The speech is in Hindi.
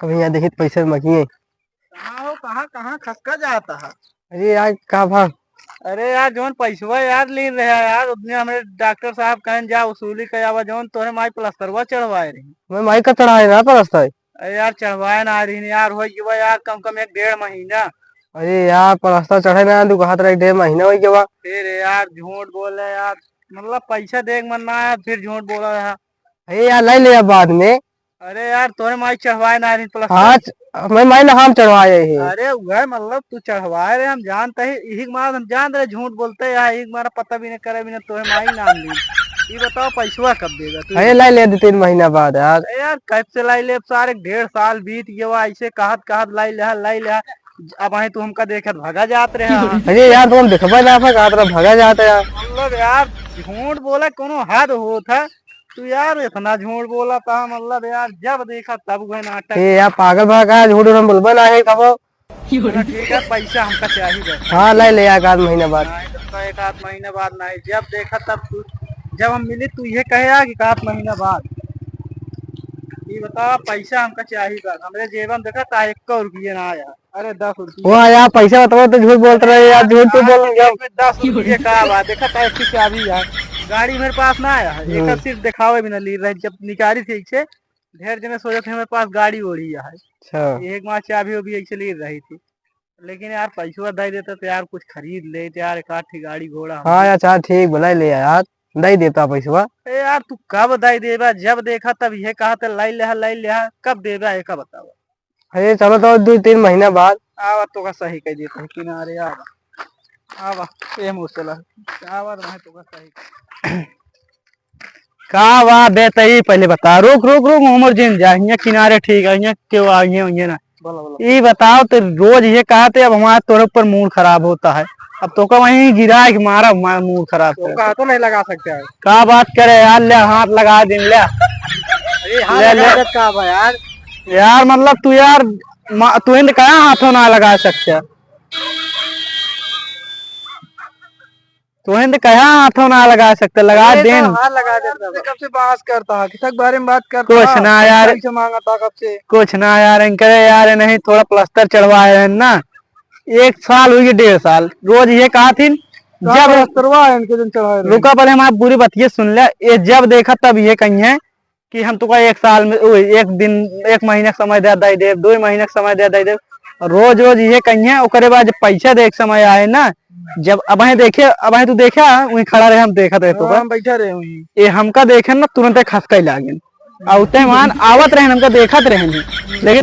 अब यहाँ देखिए पैसे मगिए। कहाँ हो, कहाँ कहाँ खसका जाता है। अरे यार का भाग। अरे यार जोन पैसवा यार ले रहे हैं यार, उतने हमें डॉक्टर साहब कहन जा वसूली करावा जोन तोहे माई प्लस्तरवा चढ़वाए रही। मैं माइक का चढ़ाए ना पर रास्ता है। अरे यार चढ़वाए ना रही यार, हो गया यार कम कम 1 डेढ़ महीना। अरे यार पर रास्ता चढ़े ना तू कहा था 1 डेढ़ महीना हो गया। फिर यार झूठ बोले यार, मतलब पैसा देख मन ना आया फिर झूठ बोला रहा। अरे यार लाई ले बाद में। अरे यार तोरे माई चढ़वाए ना रही हाँ प्लस्तर। मैं माइक हम चढ़वाए है। अरे वह मतलब तू चढ़वाए रहे, हम जानते ही यही मार हम जान रहे झूठ बोलते यार, एक मारा पता भी नहीं करे भी ना तोहे माई नाम ली। ये बताओ पैसवा कब देगा तू? अरे लाई ले 3 महीना बाद यार। अरे यार कब से लाई ले, अब सारे 1.5 साल बीत गया ऐसे कहत कहत लाई ले। अब आई तू हमका देखत भगा जात रहे। अरे यार तुम देखबा ना कहा तरह भगा जाता यार। मतलब यार झूठ बोला कोनो हद होता। तू यार इतना झूठ बोला था, मतलब यार जब देखा तब वह नाटक। यार पागल भागा झूठ हम बोलबा ना है कब। ठीक है पैसा हमका चाहिए। हाँ लाई ले यार 1 महीना बाद। नहीं तो 1 आध महीने बाद नहीं, जब देखा तब तू, जब हम मिले तू ये कहे कि 1 आध महीना बाद। ये बता पैसा हमका चाहिए बस, हमरे जेब में देखा था 1 रुपये ना आया। अरे 10 रुपये। वो यार पैसा बताओ तो झूठ बोलते रहे यार, झूठ तो बोल में 10 रुपये का बात देखा था, एक चाबी यार गाड़ी मेरे पास ना आया है, एक सिर्फ दिखावे भी ना ली रहे, जब निकाली थी से ढेर जने सोचे थे मेरे पास गाड़ी ओढ़ी है। अच्छा एक माँ चाबी वो भी ऐसे ली रही थी, लेकिन यार पैसा दे देता तो यार कुछ खरीद ले तो यार, एक आध गाड़ी घोड़ा। हाँ यार चार ठीक भला ले यार नहीं देता पैसा। ए यार तू कब दे देबा, जब देखा तब ये कहा था लाई ले कब देबा एक बताओ। अरे चलो तो 2-3 महीना बाद। आवा तो का सही कह देता है किनारे आवा। आवा ये मुश्किल है, आवा मैं तो का सही का वाह बेतई पहले बता। रुक रुक रुक उमर जिन जा यहाँ किनारे ठीक है, यहाँ क्यों आइए ना। बोला बोला। ये बताओ तो रोज ये कहते अब हमारे तोरे ऊपर मूड खराब होता है, अब तो का वहीं गिरा है कि मारा मूड खराब तो कहा तो नहीं लगा सकते यार। का बात करे यार, ले हाथ लगा दिन ले। अरे हाथ ले लगा ले दे का बा यार। यार मतलब तू यार तू इन कहा हाथों ना लगा सकते, तू हिंद कहा हाथों ना लगा सकते लगा देन। हाथ लगा दे कब से बात करता है, किसक बारे में बात करता कुछ ना यार, से मांगा था कब से। कुछ ना यार करे यार नहीं थोड़ा प्लास्टर चढ़वाए हैं ना, 1 साल हुई 1.5 साल रोज ये कहा थी। जब इनके दिन चढ़ाए रुका पहले हमारी पूरी बतिये सुन ले, ये जब देखा तब ये कही है कि हम तुका 1 साल में 1 महीने का समय दे दे 2 महीने का समय दे रोज रोज ये कही है। ओकरे बाद जब पैसा देख समय आए ना, जब अब देखे अब तू देखा वही खड़ा रहे हम देखा रहे तो हम बैठा रहे हुई ये हमका देखे ना तुरंत खसका लागे, और मान आवत रहे हमका देखत रहे लेकिन